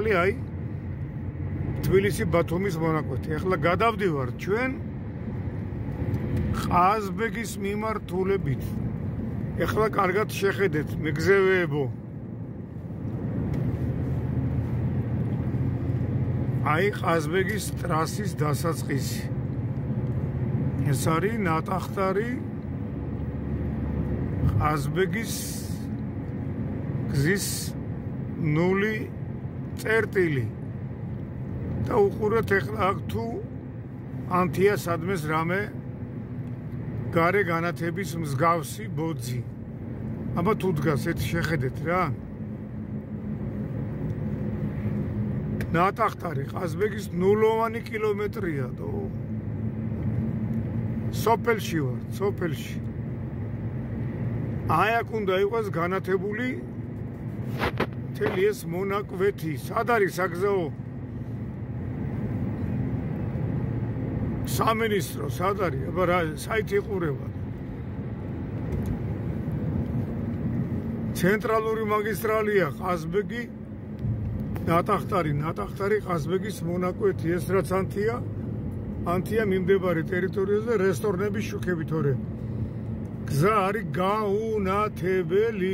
მაგისტრალი აი თბილისი-ბათუმის მონაკვეთი. ახლა გადავდივართ ჩვენ ყაზბეგის მიმართულებით. ახლა კარგად შეხედეთ მეგზევეებო. აი ყაზბეგის ტრასის დასაწყისი. ეს არის ნატახტარი ყაზბეგის გზის 0 წერტილი. და უყურეთ ახლა აქ თუ ანთია სადმეს რამე გარე განათების მსგავსი ბოძი. აბა თუ დგას ეს შეხედეთ რა. ნატახტარი ყაზბეგის 0-ვანი კილომეტრია და სოფელში ვარ, სოფელში. აი აქ უნდა იყოს განათებული მთელი ეს მონაკვეთი. სად არის საგზაო? სამინისტრო სად არის? აბა რა საით იყურება? ცენტრალური მაგისტრალია ყაზბეგი ნატახტარი ყაზბეგის მონაკვეთი. ეს რაც ანთია მიმდებარე ტერიტორიაზე რესტორნების შუქებით. გზა არის გაუნათებელი.